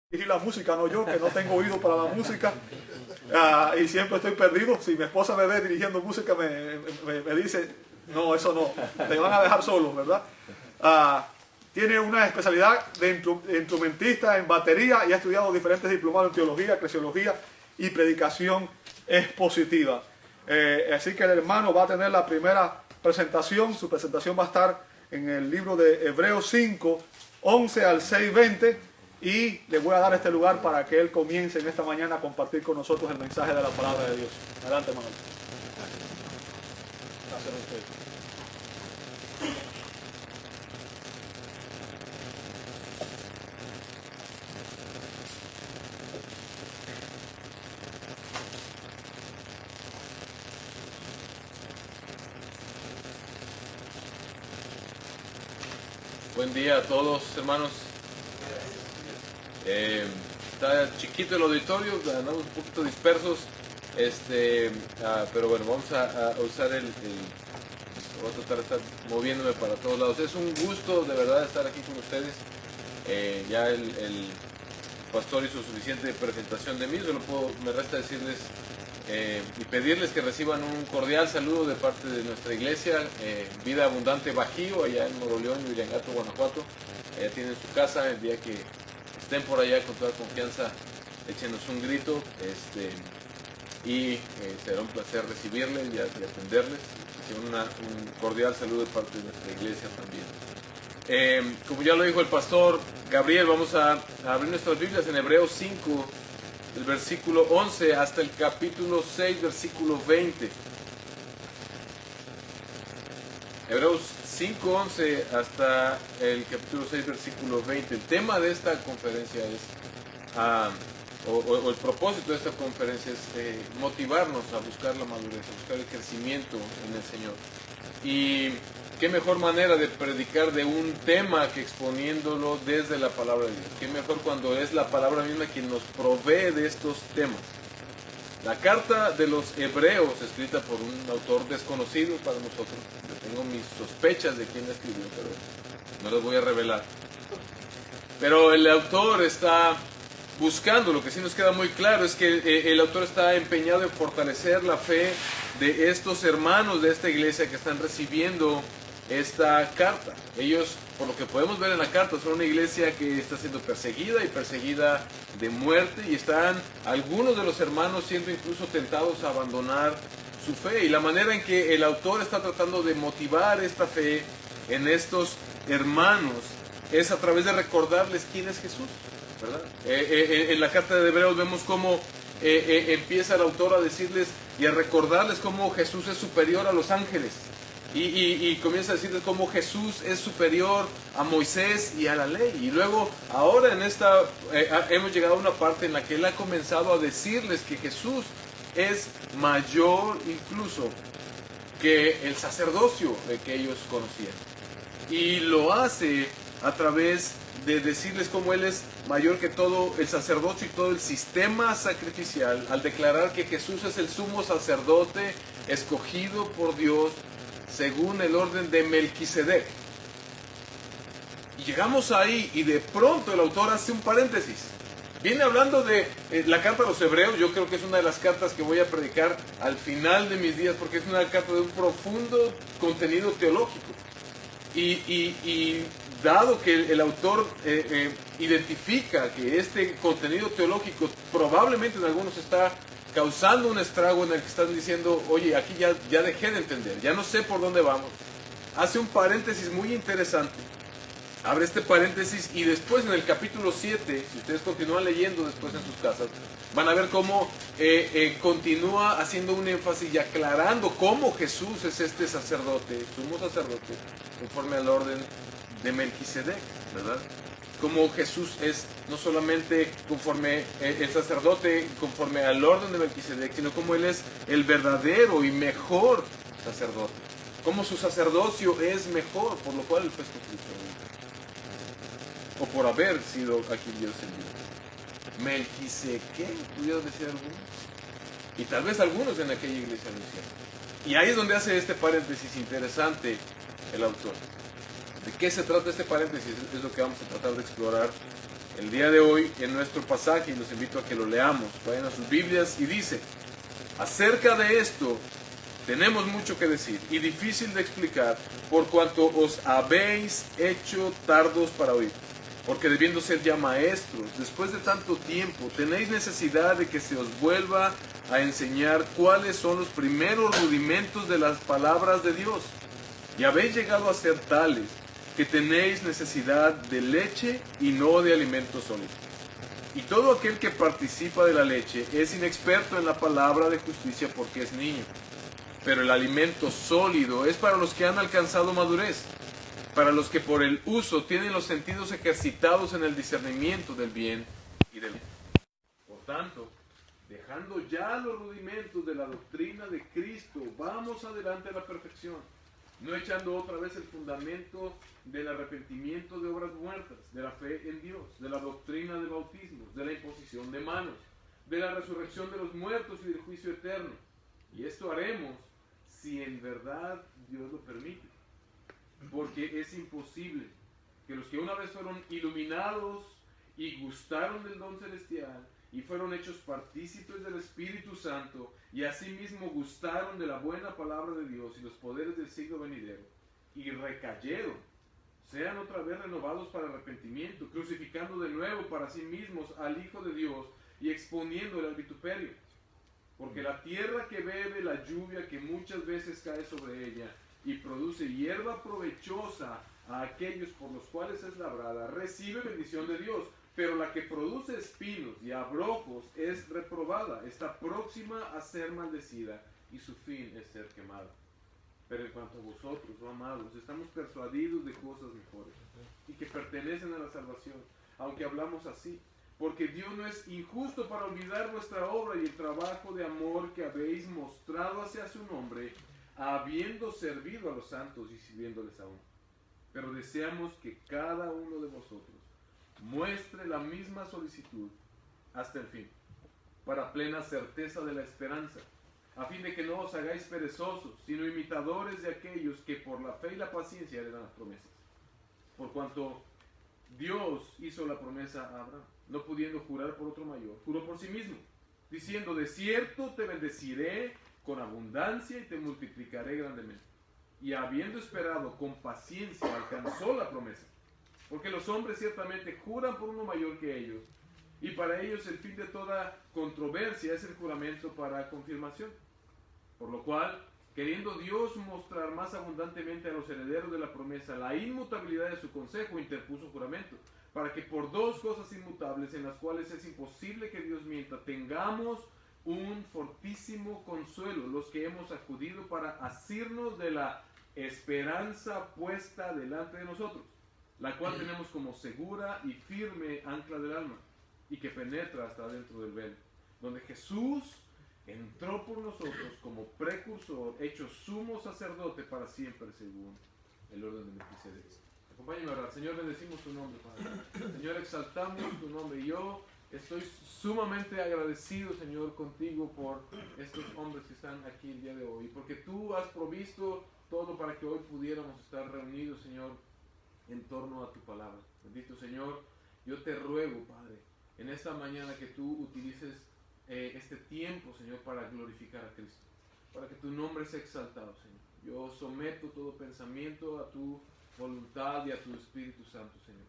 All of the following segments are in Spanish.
dirigir la música, no yo, que no tengo oído para la música. Y siempre estoy perdido. Si mi esposa me ve dirigiendo música, me dice, no, eso no, te van a dejar solo, ¿verdad? Tiene una especialidad de instrumentista en batería y ha estudiado diferentes diplomados en teología, eclesiología y predicación expositiva. Así que el hermano va a tener la primera presentación. Su presentación va a estar en el libro de Hebreos 5, 11 al 6, 20. Y le voy a dar este lugar para que él comience en esta mañana a compartir con nosotros el mensaje de la palabra de Dios. Adelante, hermano. Gracias a usted. Buen día a todos, hermanos. Está chiquito el auditorio, andamos un poquito dispersos, pero bueno, vamos a usar voy a tratar de estar moviéndome para todos lados. Es un gusto de verdad estar aquí con ustedes. Ya el pastor hizo suficiente presentación de mí, me resta decirles y pedirles que reciban un cordial saludo de parte de nuestra iglesia, Vida Abundante Bajío, allá en Moroleón, Uriangato, Guanajuato. Allá tienen su casa. El día que estén por allá, con toda confianza, échenos un grito, y será un placer recibirles y atenderles. Un cordial saludo de parte de nuestra iglesia también. Como ya lo dijo el pastor Gabriel, vamos a abrir nuestras Biblias en Hebreos 5, el versículo 11 hasta el capítulo 6, versículo 20. Hebreos 5:11 hasta el capítulo 6, versículo 20. El tema de esta conferencia es, o el propósito de esta conferencia es motivarnos a buscar la madurez, a buscar el crecimiento en el Señor. Y qué mejor manera de predicar de un tema que exponiéndolo desde la palabra de Dios. Qué mejor cuando es la palabra misma quien nos provee de estos temas. La carta de los Hebreos, escrita por un autor desconocido para nosotros. Yo tengo mis sospechas de quién la escribió, pero no las voy a revelar. Pero el autor está buscando, lo que sí nos queda muy claro es que el autor está empeñado en fortalecer la fe de estos hermanos de esta iglesia que están recibiendo esta carta. Ellos, por lo que podemos ver en la carta, son una iglesia que está siendo perseguida y perseguida de muerte, y están algunos de los hermanos siendo incluso tentados a abandonar su fe. Y la manera en que el autor está tratando de motivar esta fe en estos hermanos es a través de recordarles quién es Jesús, ¿verdad? En la carta de Hebreos vemos cómo empieza el autor a decirles y a recordarles cómo Jesús es superior a los ángeles. Y comienza a decirles cómo Jesús es superior a Moisés y a la ley. Y luego, ahora hemos llegado a una parte en la que él ha comenzado a decirles que Jesús es mayor incluso que el sacerdocio que ellos conocían. Y lo hace a través de decirles cómo él es mayor que todo el sacerdocio y todo el sistema sacrificial, al declarar que Jesús es el sumo sacerdote escogido por Dios según el orden de Melquisedec. Y llegamos ahí y de pronto el autor hace un paréntesis. Viene hablando de la carta a los Hebreos. Yo creo que es una de las cartas que voy a predicar al final de mis días, porque es una carta de un profundo contenido teológico. Y dado que el autor identifica que este contenido teológico probablemente en algunos está causando un estrago, en el que están diciendo, oye, aquí ya dejé de entender, ya no sé por dónde vamos, hace un paréntesis muy interesante. Abre este paréntesis y después en el capítulo 7, si ustedes continúan leyendo después en sus casas, van a ver cómo continúa haciendo un énfasis y aclarando cómo Jesús es este sacerdote, sumo sacerdote, conforme al orden de Melquisedec, ¿verdad? Como Jesús es no solamente conforme el sacerdote, conforme al orden de Melquisedec, sino como Él es el verdadero y mejor sacerdote. Como su sacerdocio es mejor, por lo cual Él fue escogido. O por haber sido a quien Dios envió. Melquisedec, ¿pudieron decir algunos? Y tal vez algunos en aquella iglesia lo hicieron. Y ahí es donde hace este paréntesis interesante el autor. ¿De qué se trata este paréntesis? Es lo que vamos a tratar de explorar el día de hoy en nuestro pasaje, y los invito a que lo leamos. Vayan a sus Biblias y dice: acerca de esto tenemos mucho que decir y difícil de explicar, por cuanto os habéis hecho tardos para oír. Porque debiendo ser ya maestros, después de tanto tiempo, tenéis necesidad de que se os vuelva a enseñar cuáles son los primeros rudimentos de las palabras de Dios. Y habéis llegado a ser tales que tenéis necesidad de leche y no de alimento sólido. Y todo aquel que participa de la leche es inexperto en la palabra de justicia porque es niño. Pero el alimento sólido es para los que han alcanzado madurez, para los que por el uso tienen los sentidos ejercitados en el discernimiento del bien y del mal. Por tanto, dejando ya los rudimentos de la doctrina de Cristo, vamos adelante a la perfección, no echando otra vez el fundamento del arrepentimiento de obras muertas, de la fe en Dios, de la doctrina de bautismos, de la imposición de manos, de la resurrección de los muertos y del juicio eterno. Y esto haremos si en verdad Dios lo permite. Porque es imposible que los que una vez fueron iluminados y gustaron del don celestial y fueron hechos partícipes del Espíritu Santo y asimismo gustaron de la buena palabra de Dios y los poderes del siglo venidero y recayeron, sean otra vez renovados para arrepentimiento, crucificando de nuevo para sí mismos al Hijo de Dios y exponiéndole al vituperio. Porque la tierra que bebe la lluvia que muchas veces cae sobre ella y produce hierba provechosa a aquellos por los cuales es labrada, recibe bendición de Dios, pero la que produce espinos y abrojos es reprobada, está próxima a ser maldecida y su fin es ser quemada. Pero en cuanto a vosotros, oh amados, estamos persuadidos de cosas mejores y que pertenecen a la salvación, aunque hablamos así, porque Dios no es injusto para olvidar vuestra obra y el trabajo de amor que habéis mostrado hacia su nombre, habiendo servido a los santos y sirviéndoles aún. Pero deseamos que cada uno de vosotros muestre la misma solicitud hasta el fin, para plena certeza de la esperanza, a fin de que no os hagáis perezosos, sino imitadores de aquellos que por la fe y la paciencia heredan las promesas. Por cuanto Dios hizo la promesa a Abraham, no pudiendo jurar por otro mayor, juró por sí mismo, diciendo: de cierto te bendeciré con abundancia y te multiplicaré grandemente. Y habiendo esperado con paciencia, alcanzó la promesa. Porque los hombres ciertamente juran por uno mayor que ellos, y para ellos el fin de toda controversia es el juramento para confirmación. Por lo cual, queriendo Dios mostrar más abundantemente a los herederos de la promesa la inmutabilidad de su consejo, interpuso juramento, para que por dos cosas inmutables, en las cuales es imposible que Dios mienta, tengamos un fortísimo consuelo, los que hemos acudido para asirnos de la esperanza puesta delante de nosotros, la cual tenemos como segura y firme ancla del alma, y que penetra hasta dentro del velo, donde Jesús entró por nosotros como precursor, hecho sumo sacerdote para siempre según el orden de Melquisedec. Acompáñenme a orar. Señor, bendecimos tu nombre, Padre. Señor, exaltamos tu nombre. Yo estoy sumamente agradecido, Señor, contigo por estos hombres que están aquí el día de hoy, porque tú has provisto todo para que hoy pudiéramos estar reunidos, Señor, en torno a tu palabra. Bendito Señor, yo te ruego, Padre, en esta mañana que tú utilices este tiempo, Señor, para glorificar a Cristo, para que tu nombre sea exaltado, Señor. Yo someto todo pensamiento a tu voluntad y a tu Espíritu Santo, Señor.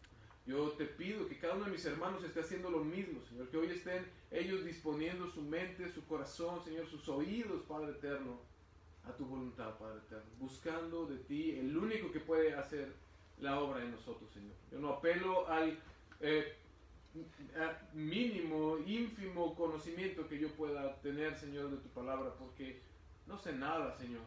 Yo te pido que cada uno de mis hermanos esté haciendo lo mismo, Señor, que hoy estén ellos disponiendo su mente, su corazón, Señor, sus oídos, Padre eterno, a tu voluntad, Padre eterno, buscando de ti el único que puede hacer la obra en nosotros, Señor. Yo no apelo al mínimo, ínfimo conocimiento que yo pueda tener, Señor, de tu palabra, porque no sé nada, Señor.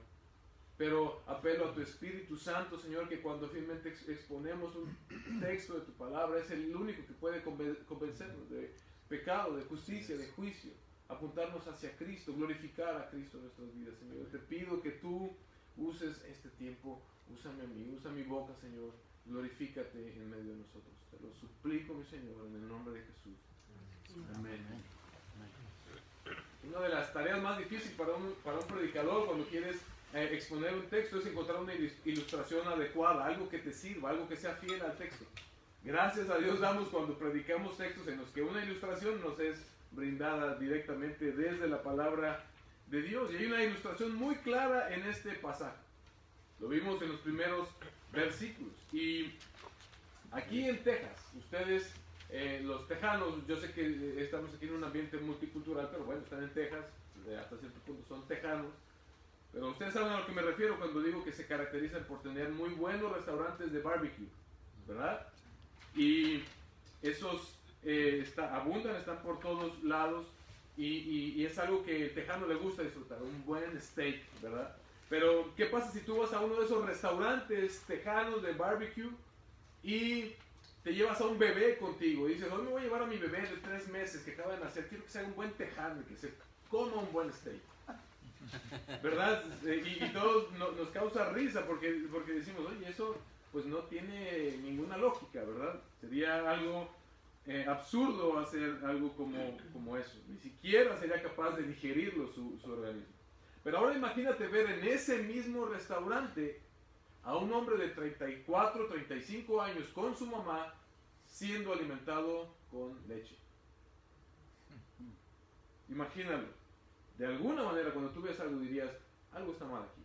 Pero apelo a tu Espíritu Santo, Señor, que cuando finalmente exponemos un texto de tu palabra, es el único que puede convencernos de pecado, de justicia, de juicio, apuntarnos hacia Cristo, glorificar a Cristo en nuestras vidas, Señor. Te pido que tú uses este tiempo, úsame a mí, usa mi boca, Señor, glorifícate en medio de nosotros. Te lo suplico, mi Señor, en el nombre de Jesús. Amén. Una de las tareas más difíciles para un predicador cuando quieres exponer un texto es encontrar una ilustración adecuada, algo que te sirva, algo que sea fiel al texto. Gracias a Dios damos cuando predicamos textos en los que una ilustración nos es brindada directamente desde la palabra de Dios. Y hay una ilustración muy clara en este pasaje. Lo vimos en los primeros versículos. Y aquí en Texas, ustedes, los tejanos, yo sé que estamos aquí en un ambiente multicultural, pero bueno, están en Texas, hasta cierto punto son tejanos. Pero ustedes saben a lo que me refiero cuando digo que se caracterizan por tener muy buenos restaurantes de barbecue, ¿verdad? Y esos abundan, están por todos lados y es algo que el tejano le gusta disfrutar, un buen steak, ¿verdad? Pero, ¿qué pasa si tú vas a uno de esos restaurantes tejanos de barbecue y te llevas a un bebé contigo y dices, hoy me voy a llevar a mi bebé de 3 meses que acaba de nacer, quiero que sea un buen tejano y que se coma un buen steak? ¿Verdad? Y todos nos causa risa porque decimos, oye, eso pues no tiene ninguna lógica, ¿verdad? Sería algo absurdo hacer algo como eso. Ni siquiera sería capaz de digerirlo su organismo. Pero ahora imagínate ver en ese mismo restaurante a un hombre de 34, 35 años con su mamá siendo alimentado con leche. Imagínalo. De alguna manera, cuando tú ves algo, dirías, algo está mal aquí.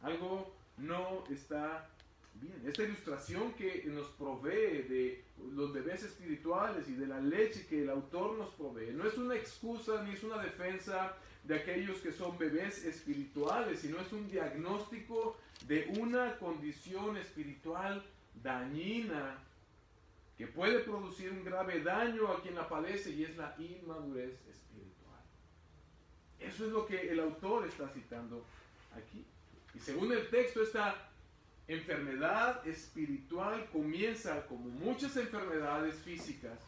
Algo no está bien. Esta ilustración que nos provee de los bebés espirituales y de la leche que el autor nos provee, no es una excusa ni es una defensa de aquellos que son bebés espirituales, sino es un diagnóstico de una condición espiritual dañina que puede producir un grave daño a quien la padece, y es la inmadurez espiritual. Eso es lo que el autor está citando aquí. Y según el texto, esta enfermedad espiritual comienza, como muchas enfermedades físicas,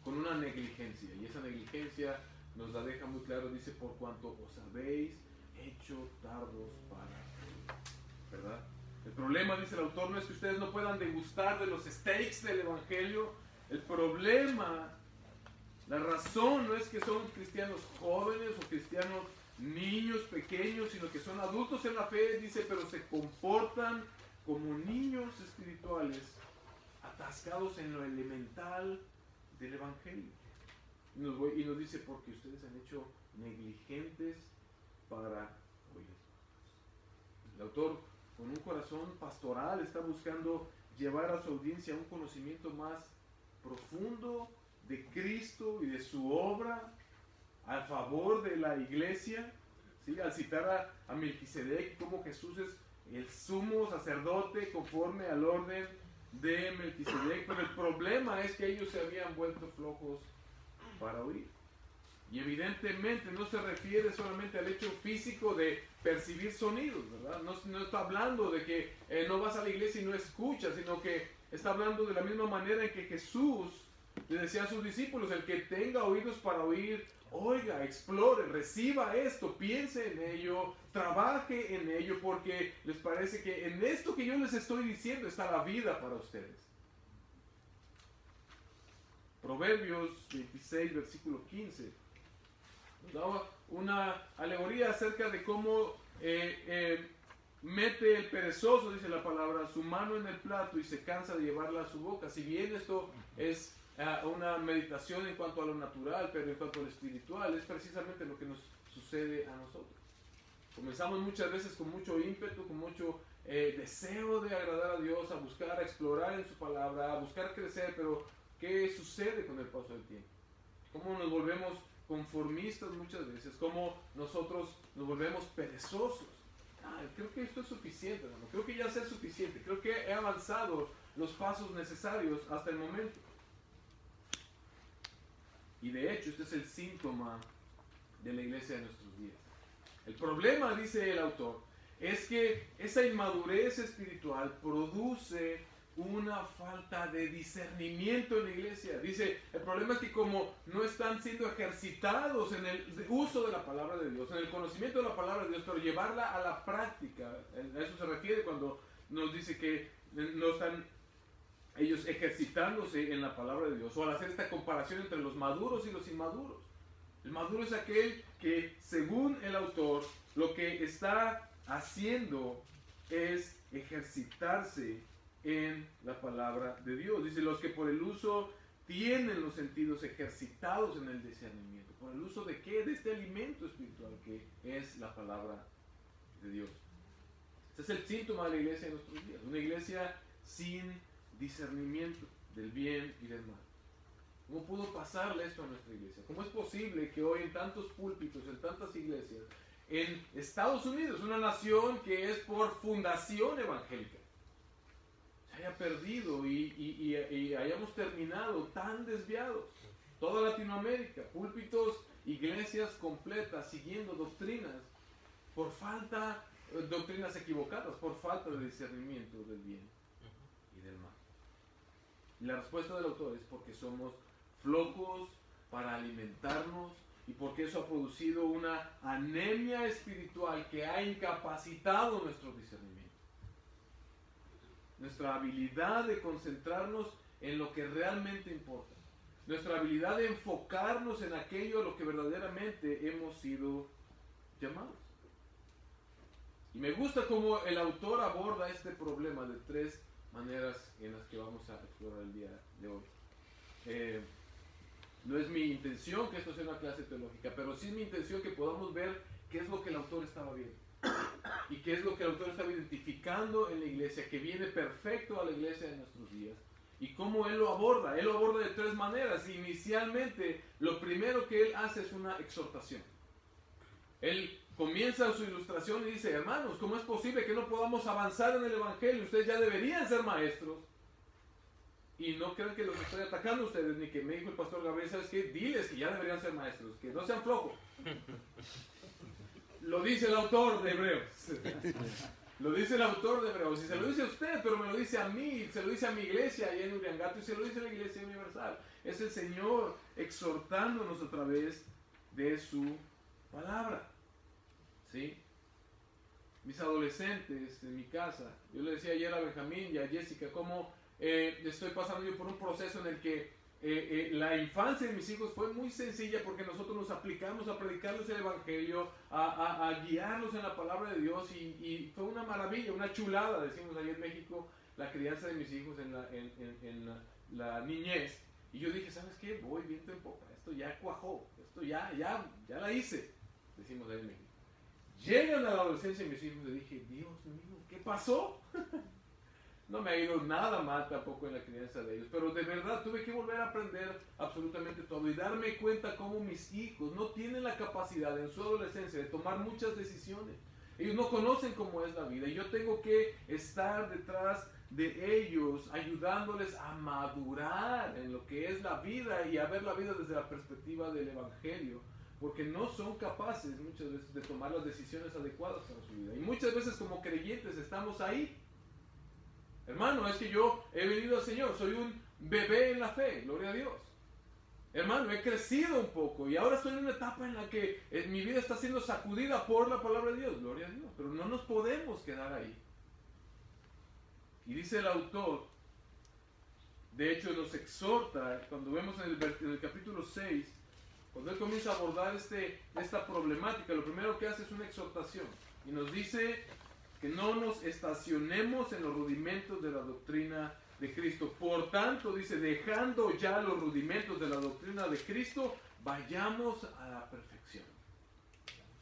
con una negligencia. Y esa negligencia nos la deja muy claro, dice, por cuanto os habéis hecho tardos para, ¿verdad? El problema, dice el autor, no es que ustedes no puedan degustar de los steaks del Evangelio. El problema, la razón no es que son cristianos jóvenes o cristianos niños pequeños, sino que son adultos en la fe, dice, pero se comportan como niños espirituales, atascados en lo elemental del Evangelio. Y nos dice, porque ustedes han hecho negligentes para oír. El autor, con un corazón pastoral, está buscando llevar a su audiencia a un conocimiento más profundo de Cristo y de su obra a favor de la iglesia, ¿sí? Al citar a Melquisedec, como Jesús es el sumo sacerdote conforme al orden de Melquisedec, pero el problema es que ellos se habían vuelto flojos para oír. Y evidentemente no se refiere solamente al hecho físico de percibir sonidos, ¿verdad? No está hablando de que no vas a la iglesia y no escuchas, sino que está hablando de la misma manera en que Jesús le decía a sus discípulos, el que tenga oídos para oír, oiga, explore, reciba esto, piense en ello, trabaje en ello, porque les parece que en esto que yo les estoy diciendo está la vida para ustedes. Proverbios 26, versículo 15, nos da una alegoría acerca de cómo mete el perezoso, dice la palabra, su mano en el plato y se cansa de llevarla a su boca. Si bien esto es una meditación en cuanto a lo natural, pero en cuanto a lo espiritual, es precisamente lo que nos sucede a nosotros. Comenzamos muchas veces con mucho ímpetu, con mucho deseo de agradar a Dios, a buscar, a explorar en su palabra, a buscar crecer, pero ¿qué sucede con el paso del tiempo? ¿Cómo nos volvemos conformistas muchas veces? ¿Cómo nosotros nos volvemos perezosos? Creo que esto es suficiente, hermano. Creo que ya sé suficiente. Creo que he avanzado los pasos necesarios hasta el momento. Y de hecho, este es el síntoma de la iglesia de nuestros días. El problema, dice el autor, es que esa inmadurez espiritual produce una falta de discernimiento en la iglesia. Dice, el problema es que como no están siendo ejercitados en el uso de la palabra de Dios, en el conocimiento de la palabra de Dios, pero llevarla a la práctica, a eso se refiere cuando nos dice que no están ellos ejercitándose en la palabra de Dios, o al hacer esta comparación entre los maduros y los inmaduros. El maduro es aquel que, según el autor, lo que está haciendo es ejercitarse en la palabra de Dios. Dice, los que por el uso tienen los sentidos ejercitados en el discernimiento. ¿Por el uso de qué? De este alimento espiritual que es la palabra de Dios. Este es el síntoma de la iglesia de nuestros días. Una iglesia sin discernimiento del bien y del mal. ¿Cómo pudo pasarle esto a nuestra iglesia? ¿Cómo es posible que hoy en tantos púlpitos, en tantas iglesias, en Estados Unidos, una nación que es por fundación evangélica, se haya perdido y hayamos terminado tan desviados? Toda Latinoamérica, púlpitos, iglesias completas, siguiendo doctrinas por falta, doctrinas equivocadas, por falta de discernimiento del bien y del mal. Y la respuesta del autor es porque somos flojos para alimentarnos y porque eso ha producido una anemia espiritual que ha incapacitado nuestro discernimiento. Nuestra habilidad de concentrarnos en lo que realmente importa. Nuestra habilidad de enfocarnos en aquello a lo que verdaderamente hemos sido llamados. Y me gusta cómo el autor aborda este problema de tres maneras en las que vamos a explorar el día de hoy. No es mi intención que esto sea una clase teológica, pero sí es mi intención que podamos ver qué es lo que el autor estaba viendo y qué es lo que el autor estaba identificando en la iglesia, que viene perfecto a la iglesia de nuestros días, y cómo él lo aborda. Él lo aborda de tres maneras. Inicialmente, lo primero que él hace es una exhortación. Él comienza su ilustración y dice, hermanos, ¿cómo es posible que no podamos avanzar en el evangelio? Ustedes ya deberían ser maestros. Y no crean que los estoy atacando a ustedes, ni que me dijo el pastor Gabriel, ¿sabes qué? Diles que ya deberían ser maestros, que no sean flojos. Lo dice el autor de Hebreos. Lo dice el autor de Hebreos. Y se lo dice a usted, pero me lo dice a mí, se lo dice a mi iglesia allá en Uriangato, y se lo dice a la iglesia universal. Es el Señor exhortándonos a través de su palabra. ¿Sí? Mis adolescentes en mi casa, yo le decía ayer a Benjamín y a Jessica cómo estoy pasando yo por un proceso en el que la infancia de mis hijos fue muy sencilla porque nosotros nos aplicamos a predicarles el evangelio, a guiarlos en la palabra de Dios, y fue una maravilla, una chulada, decimos allá en México, la crianza de mis hijos en la niñez. Y yo dije, ¿sabes qué? Voy viento en popa, esto ya cuajó, esto ya la hice, decimos allá en México. Llegan a la adolescencia mis hijos y dije, Dios mío, ¿qué pasó? No me ha ido nada mal tampoco en la crianza de ellos, pero de verdad tuve que volver a aprender absolutamente todo y darme cuenta cómo mis hijos no tienen la capacidad en su adolescencia de tomar muchas decisiones. Ellos no conocen cómo es la vida y yo tengo que estar detrás de ellos, ayudándoles a madurar en lo que es la vida y a ver la vida desde la perspectiva del evangelio, porque no son capaces muchas veces de tomar las decisiones adecuadas para su vida. Y muchas veces como creyentes estamos ahí. Hermano, es que yo he venido al Señor, soy un bebé en la fe, gloria a Dios. Hermano, he crecido un poco y ahora estoy en una etapa en la que mi vida está siendo sacudida por la palabra de Dios, gloria a Dios. Pero no nos podemos quedar ahí. Y dice el autor, de hecho nos exhorta, cuando vemos en el capítulo 6, cuando él comienza a abordar esta problemática, lo primero que hace es una exhortación. Y nos dice que no nos estacionemos en los rudimentos de la doctrina de Cristo. Por tanto, dice, dejando ya los rudimentos de la doctrina de Cristo, vayamos a la perfección.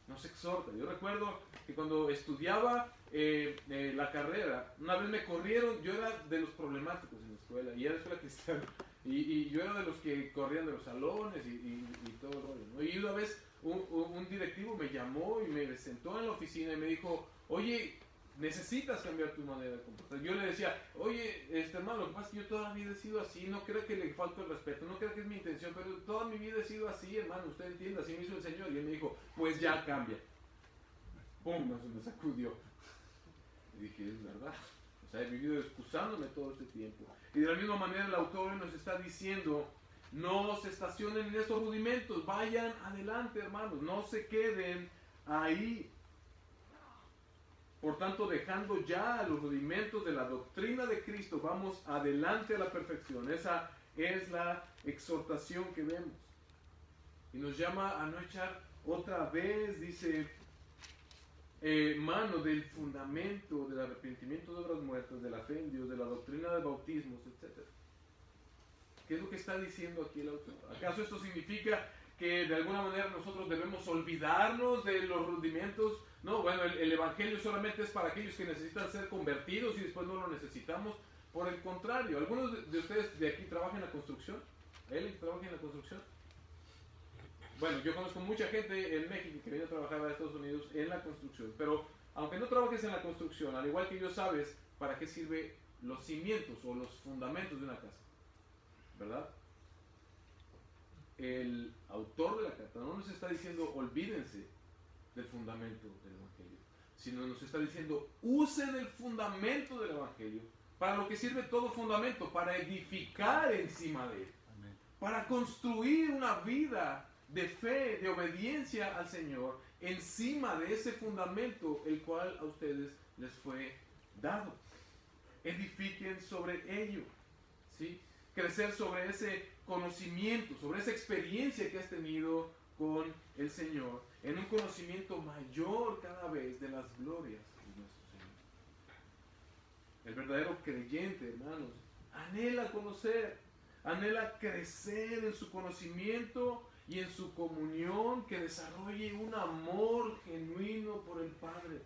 Nos exhorta. Yo recuerdo que cuando estudiaba la carrera, una vez me corrieron, yo era de los problemáticos en la escuela, y era de escuela cristiana, y yo era de los que corrían de los salones y todo el rollo, ¿no? Y una vez un directivo me llamó y me sentó en la oficina y me dijo, oye, necesitas cambiar tu manera de comportar. Yo le decía, oye, hermano, lo que pasa es que yo toda mi vida he sido así, no creo que le falte el respeto, no creo que es mi intención, pero toda mi vida he sido así, hermano, usted entiende, así me hizo el Señor. Y él me dijo, pues ya cambia. ¡Pum! Me sacudió. Y dije, es verdad. O sea, he vivido excusándome todo este tiempo. Y de la misma manera el autor nos está diciendo, no se estacionen en esos rudimentos, vayan adelante, hermanos, no se queden ahí. Por tanto, dejando ya los rudimentos de la doctrina de Cristo, vamos adelante a la perfección. Esa es la exhortación que vemos. Y nos llama a no echar otra vez, dice, mano del fundamento del arrepentimiento de obras muertas, de la fe en Dios, de la doctrina de bautismos, etc. ¿Qué es lo que está diciendo aquí el autor? ¿Acaso esto significa que de alguna manera nosotros debemos olvidarnos de los rudimentos? No, bueno, el Evangelio solamente es para aquellos que necesitan ser convertidos y después no lo necesitamos. Por el contrario, ¿algunos de ustedes de aquí trabajan en la construcción? ¿Él trabaja en la construcción? Bueno, yo conozco mucha gente en México que viene a trabajar a Estados Unidos en la construcción, pero aunque no trabajes en la construcción, al igual que yo sabes para qué sirve los cimientos o los fundamentos de una casa, ¿verdad? El autor de la carta no nos está diciendo olvídense del fundamento del Evangelio, sino nos está diciendo usen el fundamento del Evangelio para lo que sirve todo fundamento, para edificar encima de él, para construir una vida de fe, de obediencia al Señor, encima de ese fundamento el cual a ustedes les fue dado. Edifiquen sobre ello, ¿sí? Crecer sobre ese conocimiento, sobre esa experiencia que has tenido con el Señor, en un conocimiento mayor cada vez de las glorias de nuestro Señor. El verdadero creyente, hermanos, anhela conocer, anhela crecer en su conocimiento y en su comunión, que desarrolle un amor genuino por el Padre.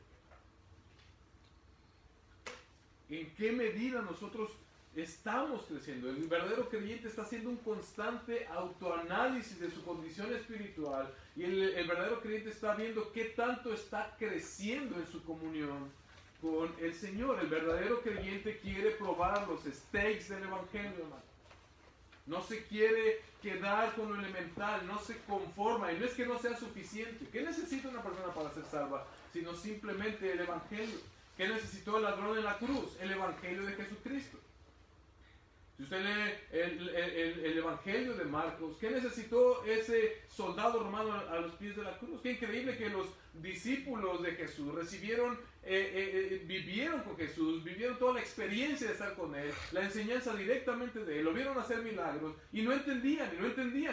¿En qué medida nosotros estamos creciendo? El verdadero creyente está haciendo un constante autoanálisis de su condición espiritual y el verdadero creyente está viendo qué tanto está creciendo en su comunión con el Señor. El verdadero creyente quiere probar los steaks del Evangelio, hermano. No se quiere quedar con lo elemental, no se conforma, y no es que no sea suficiente. ¿Qué necesita una persona para ser salva? Sino simplemente el Evangelio. ¿Qué necesitó el ladrón en la cruz? El Evangelio de Jesucristo. Si usted lee el Evangelio de Marcos, ¿qué necesitó ese soldado romano a los pies de la cruz? Qué increíble que los discípulos de Jesús vivieron con Jesús, vivieron toda la experiencia de estar con Él, la enseñanza directamente de Él, lo vieron hacer milagros y no entendían,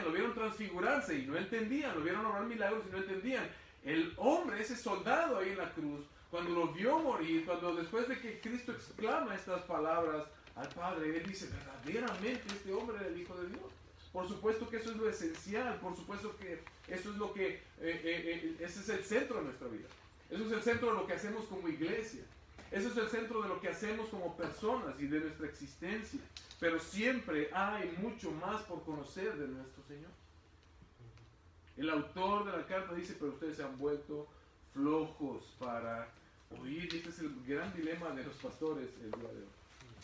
lo vieron transfigurarse y no entendían, lo vieron obrar milagros y no entendían. El hombre, ese soldado ahí en la cruz, cuando lo vio morir, cuando después de que Cristo exclama estas palabras al Padre, él dice, verdaderamente este hombre era el Hijo de Dios. Por supuesto que eso es lo esencial, por supuesto que eso es lo que, ese es el centro de nuestra vida. Eso es el centro de lo que hacemos como iglesia. Eso es el centro de lo que hacemos como personas y de nuestra existencia. Pero siempre hay mucho más por conocer de nuestro Señor. El autor de la carta dice, pero ustedes se han vuelto flojos para oír. Este es el gran dilema de los pastores el día de hoy.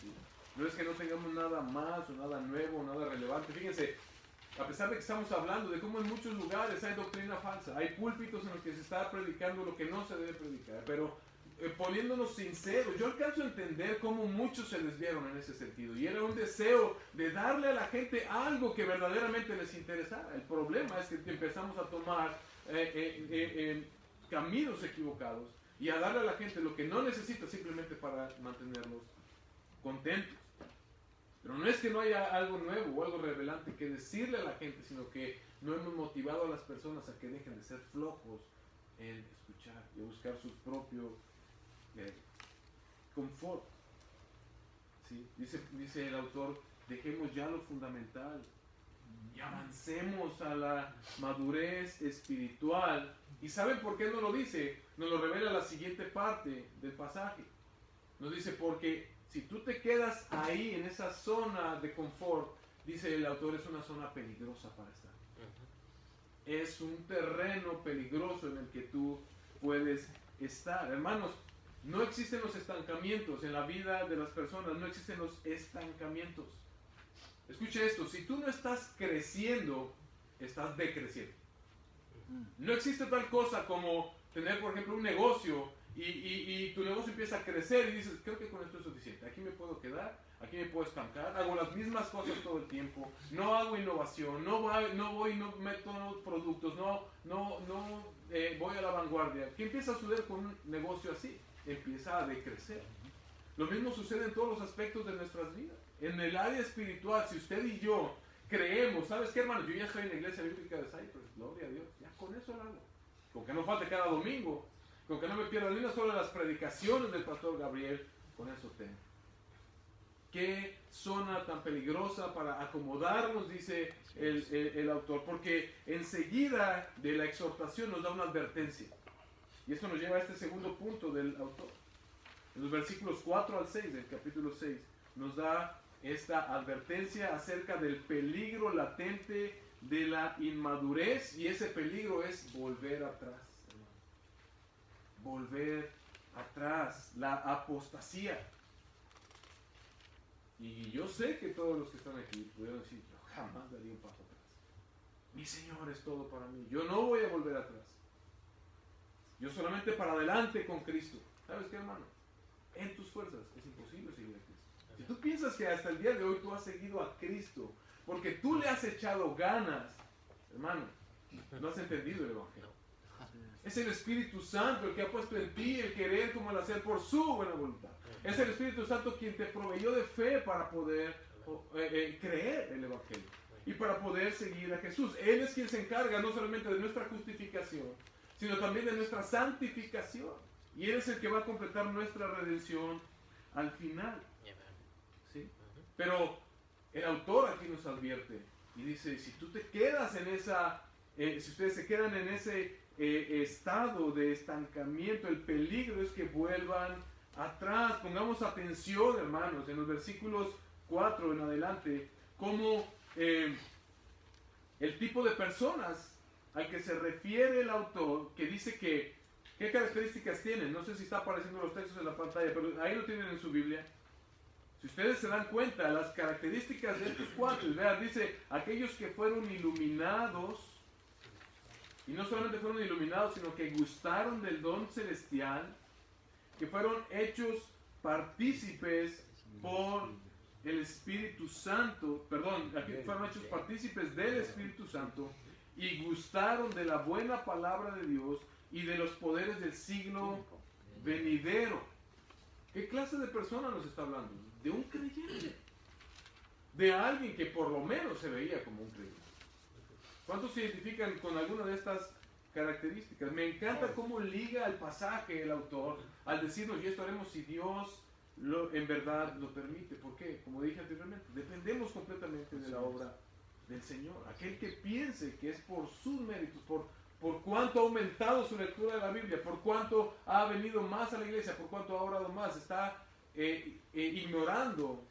¿Sí? No es que no tengamos nada más o nada nuevo o nada relevante. Fíjense, a pesar de que estamos hablando de cómo en muchos lugares hay doctrina falsa, hay púlpitos en los que se está predicando lo que no se debe predicar, pero poniéndonos sinceros, yo alcanzo a entender cómo muchos se desviaron en ese sentido, y era un deseo de darle a la gente algo que verdaderamente les interesara. El problema es que empezamos a tomar caminos equivocados y a darle a la gente lo que no necesita simplemente para mantenerlos contentos. Pero no es que no haya algo nuevo o algo revelante que decirle a la gente, sino que no hemos motivado a las personas a que dejen de ser flojos en escuchar y buscar su propio confort. ¿Sí? Dice el autor, dejemos ya lo fundamental y avancemos a la madurez espiritual. ¿Y saben por qué nos lo dice? Nos lo revela la siguiente parte del pasaje. Nos dice, porque si tú te quedas ahí en esa zona de confort, dice el autor, es una zona peligrosa para estar. Es un terreno peligroso en el que tú puedes estar. Hermanos, no existen los estancamientos en la vida de las personas, no existen los estancamientos. Escuche esto, si tú no estás creciendo, estás decreciendo. No existe tal cosa como tener, por ejemplo, un negocio y tu negocio empieza a crecer y dices, creo que con esto es suficiente, aquí me puedo quedar, aquí me puedo estancar, hago las mismas cosas todo el tiempo, no hago innovación, no meto nuevos productos, no voy a la vanguardia. ¿Qué empieza a suceder con un negocio así? Empieza a decrecer. Lo mismo sucede en todos los aspectos de nuestras vidas. En el área espiritual, si usted y yo creemos, ¿sabes qué, hermano? Yo ya estoy en la iglesia bíblica de Cypress, gloria a Dios, ya con eso lo hago. Con que no falte cada domingo. con que no me pierda ni una sola de las predicaciones del pastor Gabriel, con eso tengo. Qué zona tan peligrosa para acomodarnos, dice el autor, porque enseguida de la exhortación nos da una advertencia. Y esto nos lleva a este segundo punto del autor. En los versículos 4 al 6 del capítulo 6 nos da esta advertencia acerca del peligro latente de la inmadurez, y ese peligro es volver atrás, hermano. Volver atrás, la apostasía. Y yo sé que todos los que están aquí pudieron decir, yo jamás daría un paso atrás. Mi Señor es todo para mí, yo no voy a volver atrás. Yo solamente para adelante con Cristo. ¿Sabes qué, hermano? En tus fuerzas es imposible seguir a Cristo. Si tú piensas que hasta el día de hoy tú has seguido a Cristo porque tú le has echado ganas, hermano, no has entendido el Evangelio. Es el Espíritu Santo el que ha puesto en ti el querer como el hacer por su buena voluntad. Es el Espíritu Santo quien te proveyó de fe para poder creer el Evangelio y para poder seguir a Jesús. Él es quien se encarga no solamente de nuestra justificación, sino también de nuestra santificación. Y Él es el que va a completar nuestra redención al final. ¿Sí? Pero el autor aquí nos advierte y dice, si tú te quedas en esa, si ustedes se quedan en ese estado de estancamiento, el peligro es que vuelvan atrás. Pongamos atención, hermanos, en los versículos 4 en adelante, como el tipo de personas al que se refiere el autor, que dice que, ¿qué características tienen? No sé si está apareciendo los textos en la pantalla, pero ahí lo tienen en su Biblia. Si ustedes se dan cuenta, las características de estos cuates, vean, dice, aquellos que fueron iluminados, y no solamente fueron iluminados, sino que gustaron del don celestial, que fueron hechos partícipes por el Espíritu Santo, perdón, aquí fueron hechos partícipes del Espíritu Santo, y gustaron de la buena palabra de Dios y de los poderes del siglo venidero. ¿Qué clase de persona nos está hablando? De un creyente. De alguien que por lo menos se veía como un creyente. ¿Cuántos se identifican con alguna de estas características? Me encanta cómo liga el pasaje el autor al decirnos, y esto haremos si Dios en verdad lo permite. ¿Por qué? Como dije anteriormente, dependemos completamente de la obra del Señor. Aquel que piense que es por sus méritos, por cuánto ha aumentado su lectura de la Biblia, por cuánto ha venido más a la iglesia, por cuánto ha orado más, está ignorando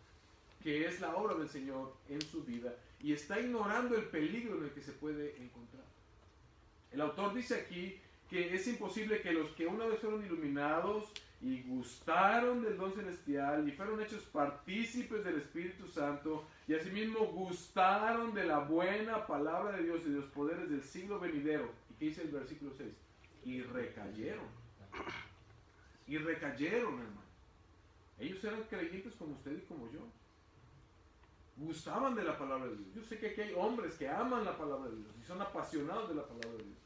que es la obra del Señor en su vida y está ignorando el peligro en el que se puede encontrar. El autor dice aquí que es imposible que los que una vez fueron iluminados y gustaron del don celestial y fueron hechos partícipes del Espíritu Santo y asimismo gustaron de la buena palabra de Dios y de los poderes del siglo venidero. ¿Y qué dice el versículo 6? Y recayeron. Y recayeron, hermano. Ellos eran creyentes como usted y como yo. Gustaban de la palabra de Dios. Yo sé que aquí hay hombres que aman la palabra de Dios y son apasionados de la palabra de Dios.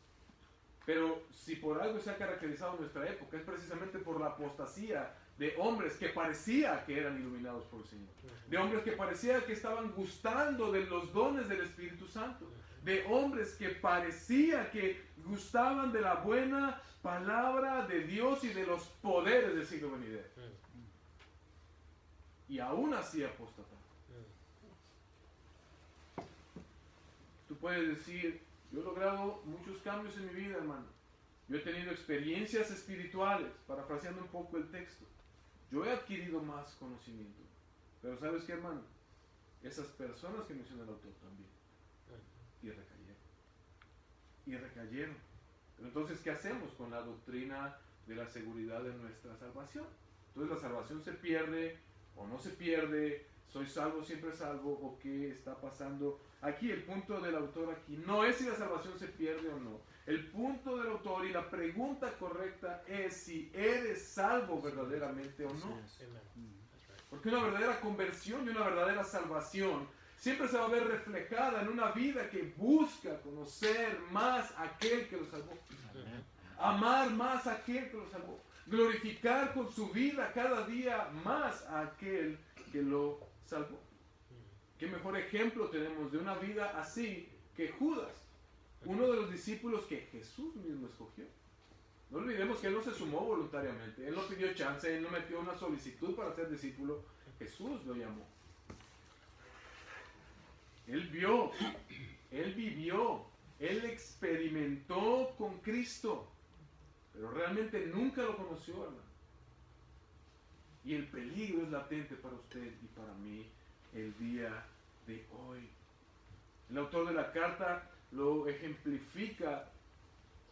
Pero si por algo se ha caracterizado nuestra época es precisamente por la apostasía de hombres que parecía que eran iluminados por el Señor. De hombres que parecía que estaban gustando de los dones del Espíritu Santo. De hombres que parecía que gustaban de la buena palabra de Dios y de los poderes del siglo venidero. Y aún así apostataron. Tú puedes decir, yo he logrado muchos cambios en mi vida, hermano. Yo he tenido experiencias espirituales, parafraseando un poco el texto. Yo he adquirido más conocimiento. Pero ¿sabes qué, hermano? Esas personas que menciona el autor también. Y recayeron. Y recayeron. Pero entonces, ¿qué hacemos con la doctrina de la seguridad de nuestra salvación? Entonces, ¿la salvación se pierde o no se pierde? ¿Soy salvo, siempre salvo? ¿O qué está pasando? Aquí el punto del autor aquí no es si la salvación se pierde o no. El punto del autor y la pregunta correcta es si eres salvo verdaderamente o no. Porque una verdadera conversión y una verdadera salvación siempre se va a ver reflejada en una vida que busca conocer más a aquel que lo salvó. Amar más a aquel que lo salvó. Glorificar con su vida cada día más a aquel que lo salvó. ¿Qué mejor ejemplo tenemos de una vida así que Judas, uno de los discípulos que Jesús mismo escogió? No olvidemos que Él no se sumó voluntariamente. Él no pidió chance, Él no metió una solicitud para ser discípulo. Jesús lo llamó. Él vio, Él vivió, Él experimentó con Cristo. Pero realmente nunca lo conoció, hermano. Y el peligro es latente para usted y para mí el día de hoy. El autor de la carta lo ejemplifica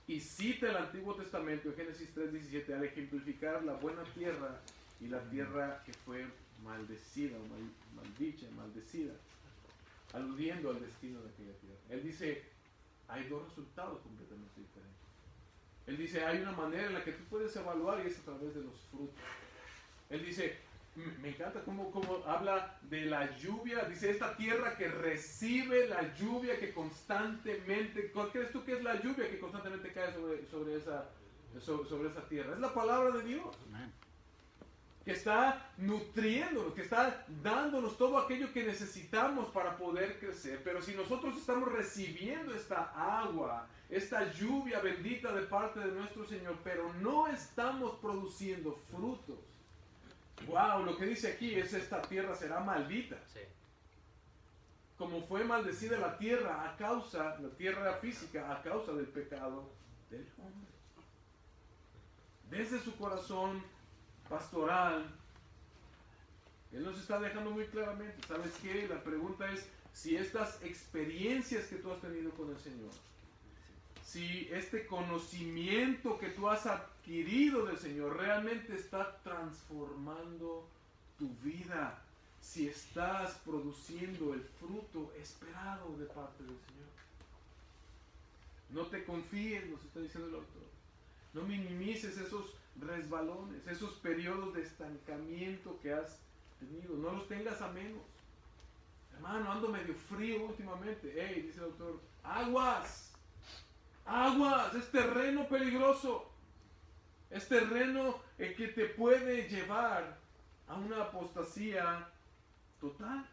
y cita el Antiguo Testamento en Génesis 3:17 al ejemplificar la buena tierra y la tierra que fue maldecida o maldicha, maldecida, aludiendo al destino de aquella tierra. Él dice, hay dos resultados completamente diferentes. Él dice, hay una manera en la que tú puedes evaluar y es a través de los frutos. Él dice, me encanta cómo habla de la lluvia. Dice, esta tierra que recibe la lluvia que constantemente... ¿Cuál crees tú que es la lluvia que constantemente cae sobre esa tierra? Es la palabra de Dios. Amén. Que está nutriéndonos, que está dándonos todo aquello que necesitamos para poder crecer. Pero si nosotros estamos recibiendo esta agua, esta lluvia bendita de parte de nuestro Señor, pero no estamos produciendo frutos, wow, lo que dice aquí es esta tierra será maldita. Sí. Como fue maldecida la tierra la tierra física, a causa del pecado del hombre. Desde su corazón pastoral, Él nos está dejando muy claramente, ¿sabes qué? La pregunta es si estas experiencias que tú has tenido con el Señor, si este conocimiento que tú has adquirido del Señor realmente está transformando tu vida, si estás produciendo el fruto esperado de parte del Señor. No te confíes, nos está diciendo el autor. No minimices esos resbalones, esos periodos de estancamiento que has tenido. No los tengas a menos. Hermano, ando medio frío últimamente. Hey, dice el autor, aguas, aguas, es terreno peligroso. Es terreno que te puede llevar a una apostasía total.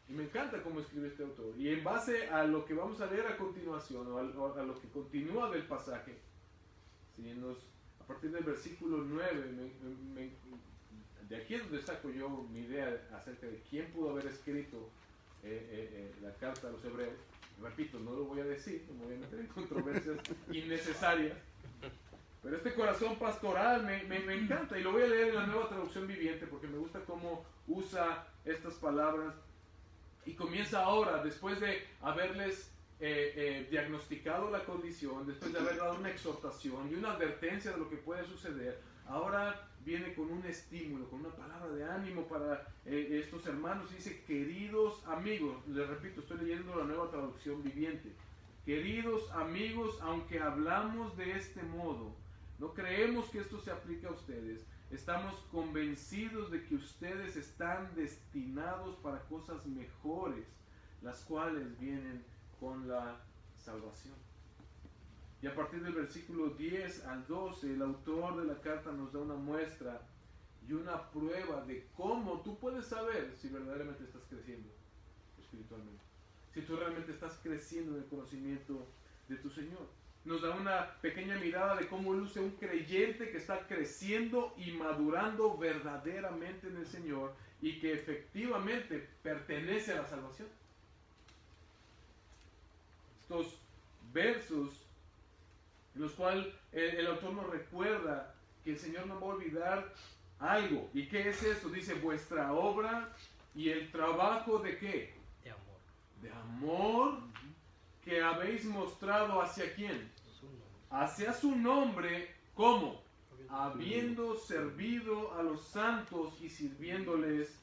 Y me encanta cómo escribe este autor. Y en base a lo que vamos a leer a continuación, o a lo que continúa del pasaje, ¿sí? A partir del versículo 9, de aquí es donde saco yo mi idea acerca de quién pudo haber escrito la carta a los hebreos. Repito, no lo voy a decir, no me voy a meter en controversias innecesarias. Pero este corazón pastoral me encanta, y lo voy a leer en la Nueva Traducción Viviente porque me gusta cómo usa estas palabras. Y comienza ahora, después de haberles diagnosticado la condición, después de haber dado una exhortación y una advertencia de lo que puede suceder, ahora viene con un estímulo, con una palabra de ánimo para estos hermanos. Y dice, queridos amigos, les repito, estoy leyendo la Nueva Traducción Viviente. Queridos amigos, aunque hablamos de este modo, no creemos que esto se aplique a ustedes. Estamos convencidos de que ustedes están destinados para cosas mejores, las cuales vienen con la salvación. Y a partir del versículo 10 al 12, el autor de la carta nos da una muestra y una prueba de cómo tú puedes saber si verdaderamente estás creciendo espiritualmente, si tú realmente estás creciendo en el conocimiento de tu Señor. Nos da una pequeña mirada de cómo luce un creyente que está creciendo y madurando verdaderamente en el Señor y que efectivamente pertenece a la salvación. Estos versos en los cuales el autor nos recuerda que el Señor no va a olvidar algo. ¿Y qué es eso? Dice, vuestra obra y el trabajo de ¿qué? De amor. De amor que habéis mostrado ¿hacia quién? Hacia su nombre, ¿cómo? Habiendo servido a los santos y sirviéndoles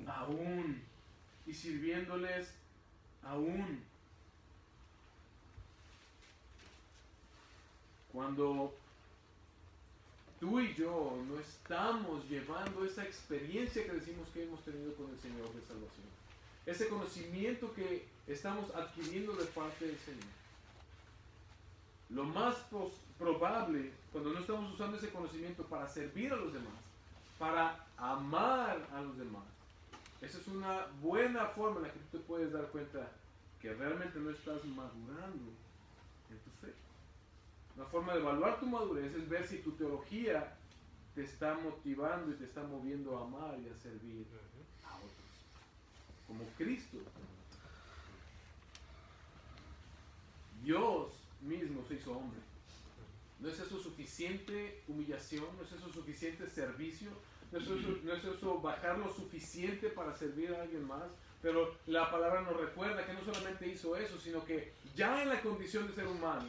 aún. Y sirviéndoles aún. Cuando tú y yo no estamos llevando esa experiencia que decimos que hemos tenido con el Señor de salvación, ese conocimiento que estamos adquiriendo de parte del Señor, lo más probable, cuando no estamos usando ese conocimiento para servir a los demás, para amar a los demás, esa es una buena forma en la que tú te puedes dar cuenta que realmente no estás madurando en tu fe. Una forma de evaluar tu madurez es ver si tu teología te está motivando y te está moviendo a amar y a servir a otros, como Cristo. Dios mismo se hizo hombre. ¿No es eso suficiente humillación? ¿No es eso suficiente servicio? ¿No es eso bajar lo suficiente para servir a alguien más? Pero la palabra nos recuerda que no solamente hizo eso, sino que ya en la condición de ser humano,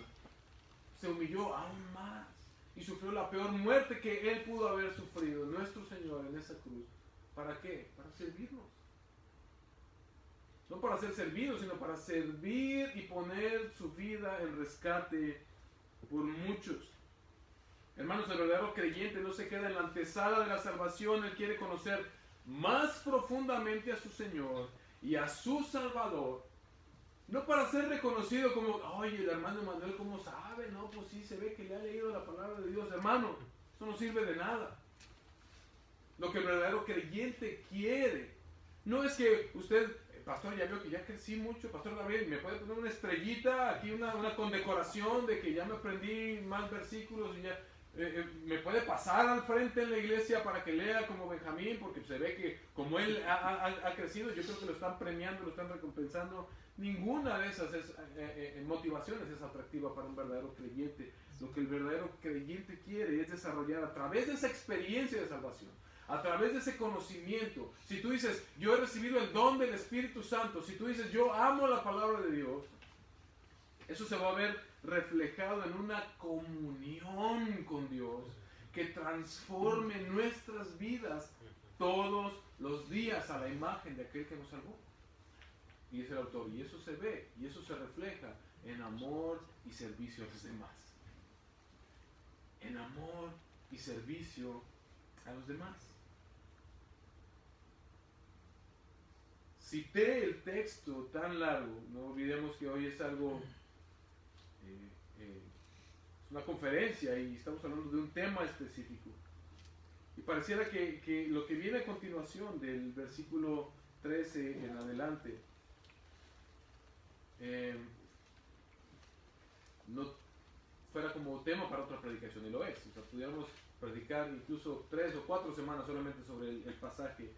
se humilló aún más y sufrió la peor muerte que Él pudo haber sufrido, nuestro Señor, en esa cruz. ¿Para qué? Para servirnos. No para ser servidos, sino para servir y poner su vida en rescate por muchos. Hermanos, el verdadero creyente no se queda en la antesala de la salvación. Él quiere conocer más profundamente a su Señor y a su Salvador. No para ser reconocido como, oye, el hermano Manuel, ¿cómo sabe? No, pues sí, se ve que le ha leído la palabra de Dios. Hermano, eso no sirve de nada. Lo que el verdadero creyente quiere no es que usted, pastor, ya veo que ya crecí mucho, pastor David, ¿me puede poner una estrellita aquí, una condecoración de que ya me aprendí más versículos y ya me puede pasar al frente en la iglesia para que lea como Benjamín? Porque se ve que como él ha crecido, yo creo que lo están premiando, lo están recompensando. Ninguna de esas motivaciones es atractiva para un verdadero creyente. Lo que el verdadero creyente quiere es desarrollar a través de esa experiencia de salvación, a través de ese conocimiento. Si tú dices, yo he recibido el don del Espíritu Santo, si tú dices, yo amo la palabra de Dios, eso se va a ver reflejado en una comunión con Dios que transforme nuestras vidas todos los días a la imagen de aquel que nos salvó. Y es el autor. Y eso se ve, y eso se refleja en amor y servicio a los demás. En amor y servicio a los demás. Cité el texto tan largo, no olvidemos que hoy es algo, es una conferencia y estamos hablando de un tema específico. Y pareciera que lo que viene a continuación del versículo 13 en adelante, no fuera como tema para otra predicación, y lo es. O sea, pudiéramos predicar incluso 3 o 4 semanas solamente sobre el pasaje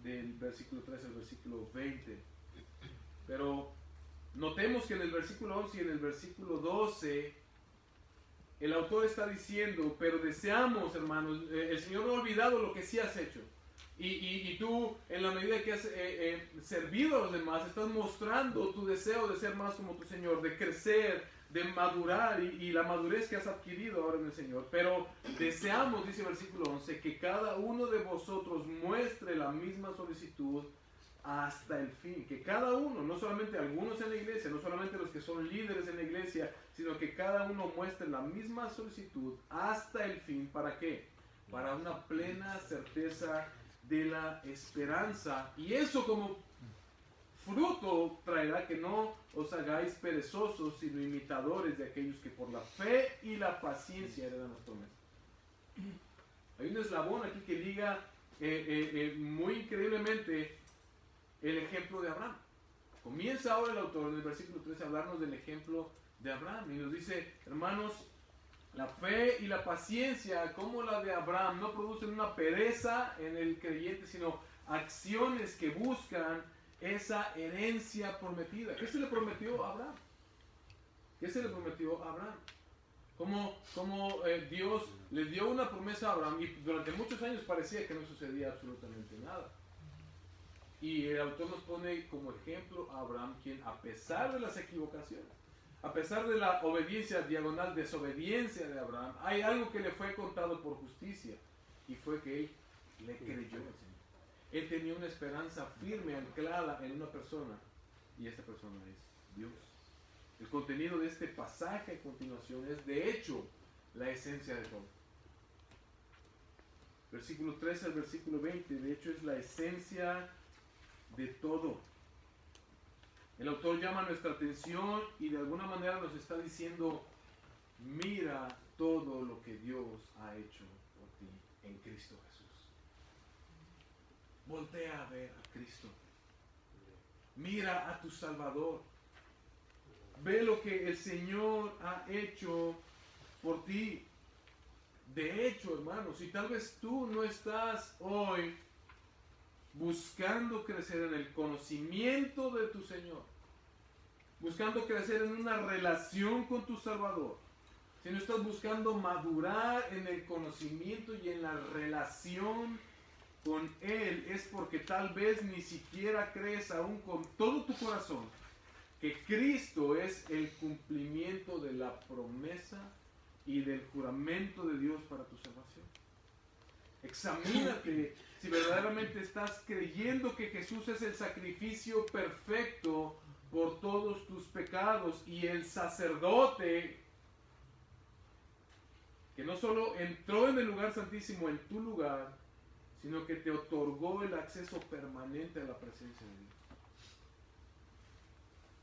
del versículo 13 al versículo 20. Pero notemos que en el versículo 11 y en el versículo 12 el autor está diciendo, pero deseamos, hermanos, el Señor no ha olvidado lo que sí has hecho. Y tú, en la medida que has servido a los demás, estás mostrando tu deseo de ser más como tu Señor, de crecer, de madurar y la madurez que has adquirido ahora en el Señor. Pero deseamos, dice el versículo 11, que cada uno de vosotros muestre la misma solicitud hasta el fin. Que cada uno, no solamente algunos en la iglesia, no solamente los que son líderes en la iglesia, sino que cada uno muestre la misma solicitud hasta el fin. ¿Para qué? Para una plena certeza de la esperanza. Y eso como fruto traerá que no os hagáis perezosos, sino imitadores de aquellos que por la fe y la paciencia heredan las promesas. Hay un eslabón aquí que liga muy increíblemente el ejemplo de Abraham. Comienza ahora el autor en el versículo 13 a hablarnos del ejemplo de Abraham y nos dice, hermanos, la fe y la paciencia, como la de Abraham, no producen una pereza en el creyente, sino acciones que buscan esa herencia prometida. ¿Qué se le prometió a Abraham? ¿Qué se le prometió a Abraham? Como Dios le dio una promesa a Abraham y durante muchos años parecía que no sucedía absolutamente nada. Y el autor nos pone como ejemplo a Abraham, quien a pesar de las equivocaciones, a pesar de la obediencia diagonal, desobediencia de Abraham, hay algo que le fue contado por justicia, y fue que él le creyó al Señor. Él tenía una esperanza firme, anclada en una persona, y esta persona es Dios. El contenido de este pasaje a continuación es, de hecho, la esencia de todo. Versículo 13 al versículo 20, de hecho, es la esencia de todo. El autor llama nuestra atención y de alguna manera nos está diciendo, mira todo lo que Dios ha hecho por ti en Cristo Jesús. Voltea a ver a Cristo. Mira a tu Salvador. Ve lo que el Señor ha hecho por ti. De hecho, hermanos, si tal vez tú no estás hoy buscando crecer en el conocimiento de tu Señor, buscando crecer en una relación con tu Salvador, si no estás buscando madurar en el conocimiento y en la relación con Él, es porque tal vez ni siquiera crees aún con todo tu corazón que Cristo es el cumplimiento de la promesa y del juramento de Dios para tu salvación. Examínate si verdaderamente estás creyendo que Jesús es el sacrificio perfecto por todos tus pecados y el sacerdote que no solo entró en el lugar santísimo en tu lugar, sino que te otorgó el acceso permanente a la presencia de Dios.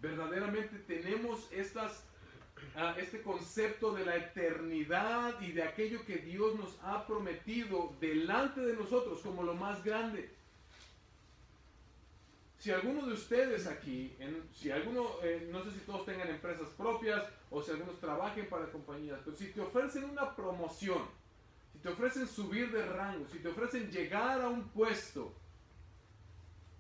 Verdaderamente tenemos este concepto de la eternidad y de aquello que Dios nos ha prometido delante de nosotros como lo más grande. Si alguno de ustedes aquí, no sé si todos tengan empresas propias o si algunos trabajen para compañías, pero si te ofrecen una promoción, si te ofrecen subir de rango, si te ofrecen llegar a un puesto,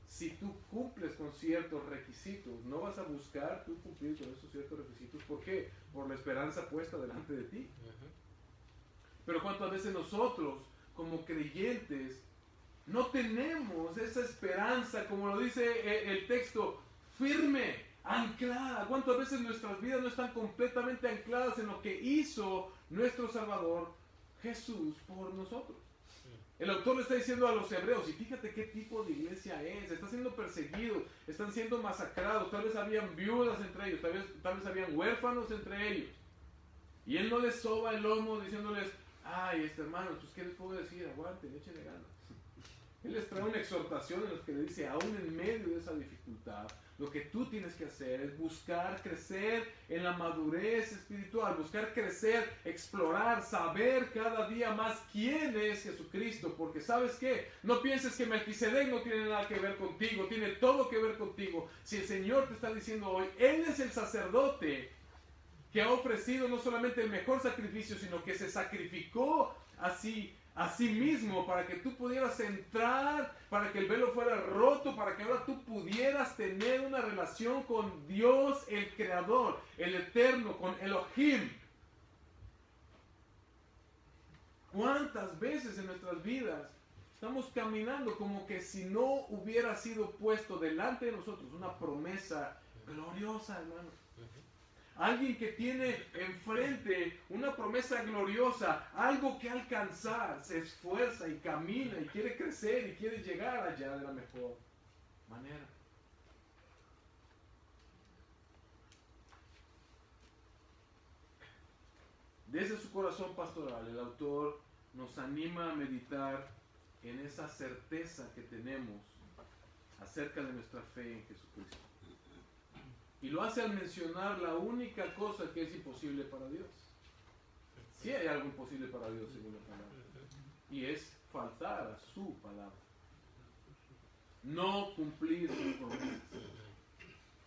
si tú cumples con ciertos requisitos, no vas a buscar tú cumplir con esos ciertos requisitos. ¿Por qué? Por la esperanza puesta delante de ti. Pero cuántas veces nosotros, como creyentes, no tenemos esa esperanza, como lo dice el texto, firme, anclada. ¿Cuántas veces nuestras vidas no están completamente ancladas en lo que hizo nuestro Salvador Jesús por nosotros? El autor le está diciendo a los hebreos, y fíjate qué tipo de iglesia es, están siendo perseguidos, están siendo masacrados, tal vez habían viudas entre ellos, tal vez habían huérfanos entre ellos. Y él no les soba el lomo diciéndoles, ay, hermano, pues qué les puedo decir, aguanten, échenle ganas. Él les trae una exhortación en la que le dice, aún en medio de esa dificultad, lo que tú tienes que hacer es buscar crecer en la madurez espiritual, buscar crecer, explorar, saber cada día más quién es Jesucristo, porque ¿sabes qué? No pienses que Melquisedec no tiene nada que ver contigo, tiene todo que ver contigo. Si el Señor te está diciendo hoy, Él es el sacerdote que ha ofrecido no solamente el mejor sacrificio, sino que se sacrificó a sí mismo para que tú pudieras entrar, para que el velo fuera roto, para que ahora tú pudieras tener una relación con Dios, el Creador, el Eterno, con Elohim. ¿Cuántas veces en nuestras vidas estamos caminando como que si no hubiera sido puesto delante de nosotros una promesa gloriosa, hermano? Alguien que tiene enfrente una promesa gloriosa, algo que alcanzar, se esfuerza y camina y quiere crecer y quiere llegar allá de la mejor manera. Desde su corazón pastoral, el autor nos anima a meditar en esa certeza que tenemos acerca de nuestra fe en Jesucristo. Y lo hace al mencionar la única cosa que es imposible para Dios. Sí hay algo imposible para Dios, según la palabra. Y es faltar a su palabra. No cumplir sus promesas.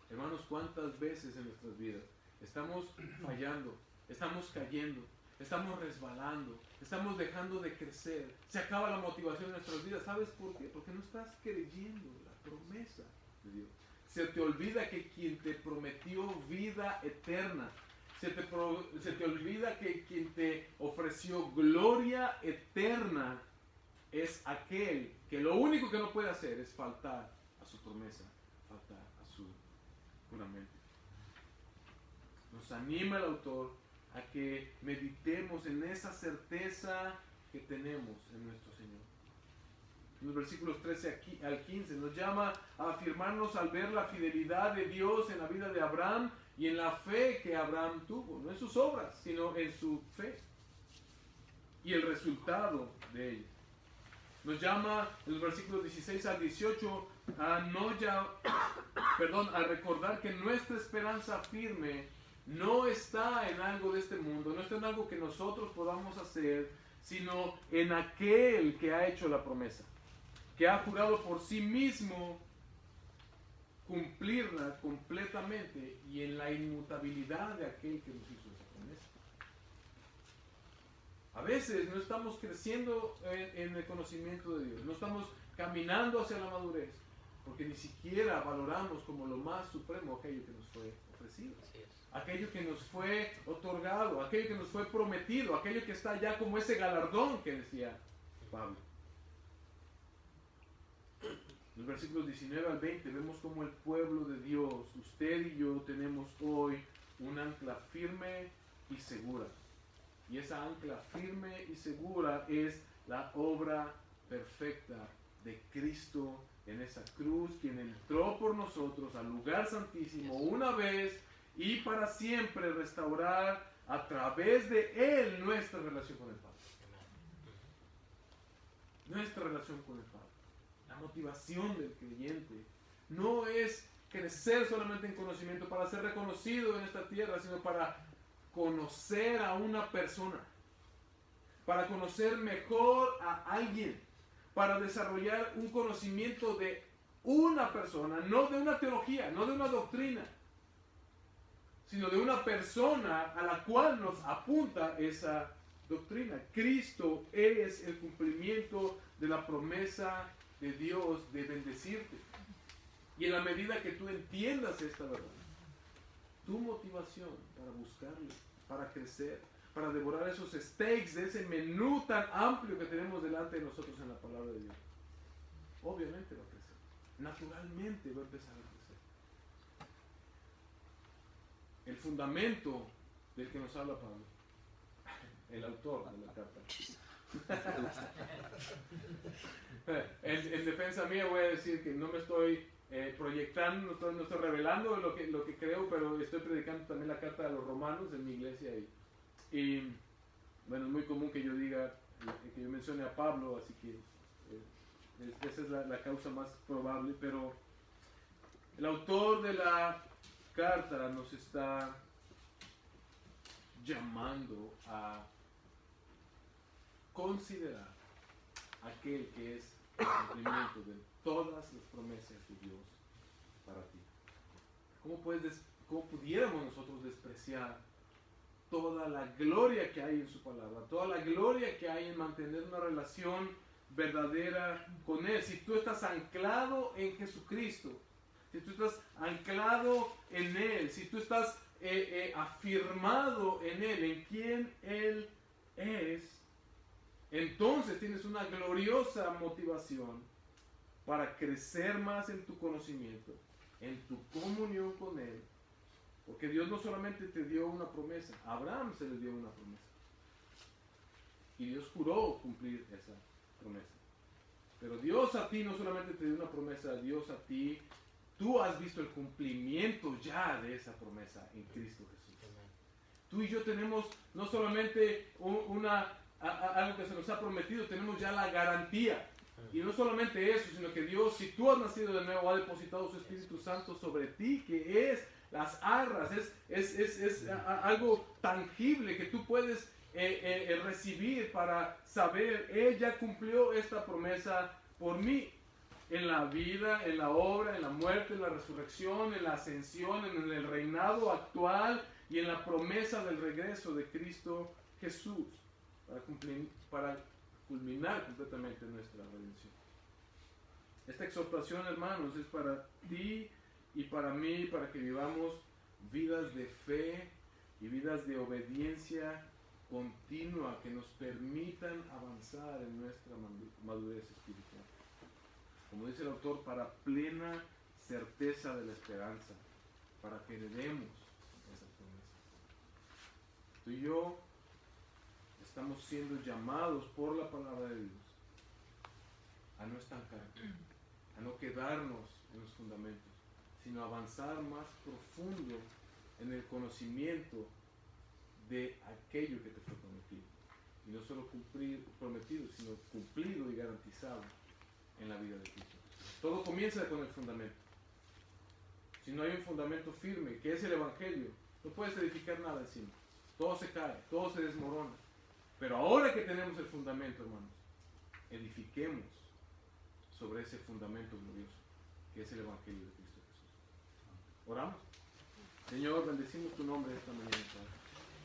Hermanos, ¿cuántas veces en nuestras vidas estamos fallando, estamos cayendo, estamos resbalando, estamos dejando de crecer? Se acaba la motivación en nuestras vidas. ¿Sabes por qué? Porque no estás creyendo la promesa de Dios. Se te olvida que quien te prometió vida eterna, se te olvida que quien te ofreció gloria eterna es aquel que lo único que no puede hacer es faltar a su promesa, faltar a su juramento. Nos anima el autor a que meditemos en esa certeza que tenemos en nuestro Señor. En los versículos 13 al 15 nos llama a afirmarnos al ver la fidelidad de Dios en la vida de Abraham y en la fe que Abraham tuvo, no en sus obras, sino en su fe y el resultado de ella. Nos llama en los versículos 16 al 18 a recordar que nuestra esperanza firme no está en algo de este mundo, no está en algo que nosotros podamos hacer, sino en aquel que ha hecho la promesa, que ha jurado por sí mismo cumplirla completamente y en la inmutabilidad de aquel que nos hizo esa promesa. A veces no estamos creciendo en el conocimiento de Dios, no estamos caminando hacia la madurez, porque ni siquiera valoramos como lo más supremo aquello que nos fue ofrecido, aquello que nos fue otorgado, aquello que nos fue prometido, aquello que está ya como ese galardón que decía Pablo. En los versículos 19 al 20 vemos como el pueblo de Dios, usted y yo, tenemos hoy un ancla firme y segura. Y esa ancla firme y segura es la obra perfecta de Cristo en esa cruz, quien entró por nosotros al lugar santísimo una vez y para siempre restaurar a través de Él nuestra relación con el Padre. Nuestra relación con el Padre. La motivación del creyente no es crecer solamente en conocimiento para ser reconocido en esta tierra, sino para conocer a una persona, para conocer mejor a alguien, para desarrollar un conocimiento de una persona, no de una teología, no de una doctrina, sino de una persona a la cual nos apunta esa doctrina. Cristo es el cumplimiento de la promesa de Dios de bendecirte. Y en la medida que tú entiendas esta verdad, tu motivación para buscarle, para crecer, para devorar esos steaks de ese menú tan amplio que tenemos delante de nosotros en la palabra de Dios, obviamente va a crecer. Naturalmente va a empezar a crecer. El fundamento del que nos habla Pablo, el autor de la carta. En defensa mía voy a decir que no me estoy proyectando, no estoy revelando lo que creo, pero estoy predicando también la carta a los romanos en mi iglesia y bueno, es muy común que yo diga, que yo mencione a Pablo, así que esa es la causa más probable, pero el autor de la carta nos está llamando a considerar aquel que es el cumplimiento de todas las promesas de Dios para ti. ¿Cómo pudiéramos nosotros despreciar toda la gloria que hay en su palabra, toda la gloria que hay en mantener una relación verdadera con Él? Si tú estás anclado en Jesucristo, si tú estás anclado en Él, si tú estás afirmado en Él, en quien Él es, entonces tienes una gloriosa motivación para crecer más en tu conocimiento, en tu comunión con Él. Porque Dios no solamente te dio una promesa, a Abraham se le dio una promesa. Y Dios juró cumplir esa promesa. Pero Dios a ti no solamente te dio una promesa, Dios a ti, tú has visto el cumplimiento ya de esa promesa en Cristo Jesús. Tú y yo tenemos no solamente algo que se nos ha prometido, tenemos ya la garantía. Y no solamente eso, sino que Dios, si tú has nacido de nuevo, ha depositado su Espíritu Santo sobre ti, que es las arras, es algo tangible que tú puedes recibir para saber, Él ya cumplió esta promesa por mí. En la vida, en la obra, en la muerte, en la resurrección, en la ascensión, en el reinado actual y en la promesa del regreso de Cristo Jesús para culminar completamente nuestra redención. Esta exhortación, hermanos, es para ti y para mí, para que vivamos vidas de fe y vidas de obediencia continua que nos permitan avanzar en nuestra madurez espiritual. Como dice el autor, para plena certeza de la esperanza, para que heredemos esas promesas. Tú y yo estamos siendo llamados por la palabra de Dios a no estancar, a no quedarnos en los fundamentos, sino avanzar más profundo en el conocimiento de aquello que te fue prometido. Y no solo prometido, sino cumplido y garantizado en la vida de Cristo. Todo comienza con el fundamento. Si no hay un fundamento firme, que es el Evangelio, no puedes edificar nada encima. Todo se cae, todo se desmorona. Pero ahora que tenemos el fundamento, hermanos, edifiquemos sobre ese fundamento glorioso, que es el Evangelio de Cristo Jesús. Oramos. Señor, bendecimos tu nombre esta mañana, Padre.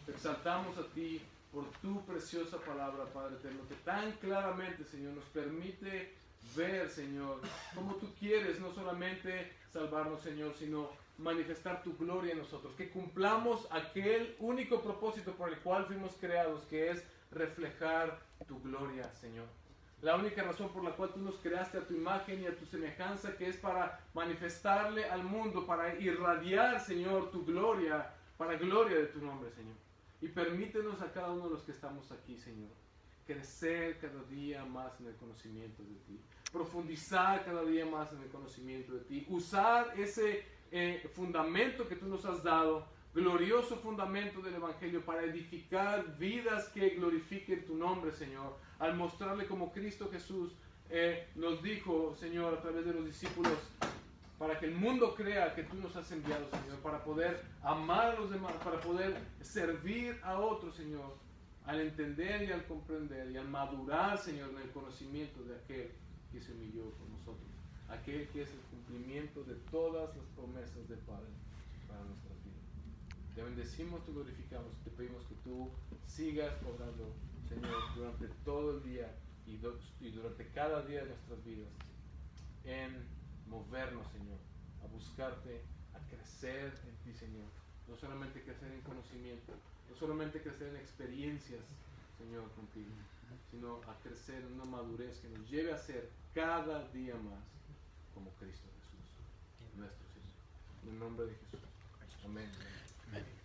Te exaltamos a ti por tu preciosa palabra, Padre eterno, que tan claramente, Señor, nos permite ver, Señor, como tú quieres no solamente salvarnos, Señor, sino manifestar tu gloria en nosotros, que cumplamos aquel único propósito por el cual fuimos creados, que es reflejar tu gloria, Señor. La única razón por la cual tú nos creaste a tu imagen y a tu semejanza, que es para manifestarle al mundo, para irradiar, Señor, tu gloria, para gloria de tu nombre, Señor. Y permítenos a cada uno de los que estamos aquí, Señor, crecer cada día más en el conocimiento de ti, profundizar cada día más en el conocimiento de ti, usar ese fundamento que tú nos has dado, glorioso fundamento del Evangelio, para edificar vidas que glorifiquen tu nombre, Señor, al mostrarle como Cristo Jesús nos dijo, Señor, a través de los discípulos, para que el mundo crea que tú nos has enviado, Señor, para poder amar a los demás, para poder servir a otros, Señor, al entender y al comprender y al madurar, Señor, en el conocimiento de aquel que se humilló por nosotros, aquel que es el cumplimiento de todas las promesas del Padre para nuestras vidas. Te bendecimos, te glorificamos, te pedimos que tú sigas obrando, Señor, durante todo el día y durante cada día de nuestras vidas, en movernos, Señor, a buscarte, a crecer en ti, Señor. No solamente crecer en conocimiento, no solamente crecer en experiencias, Señor, contigo, sino a crecer en una madurez que nos lleve a ser cada día más como Cristo Jesús, nuestro Señor. En el nombre de Jesús. Amén. Amén.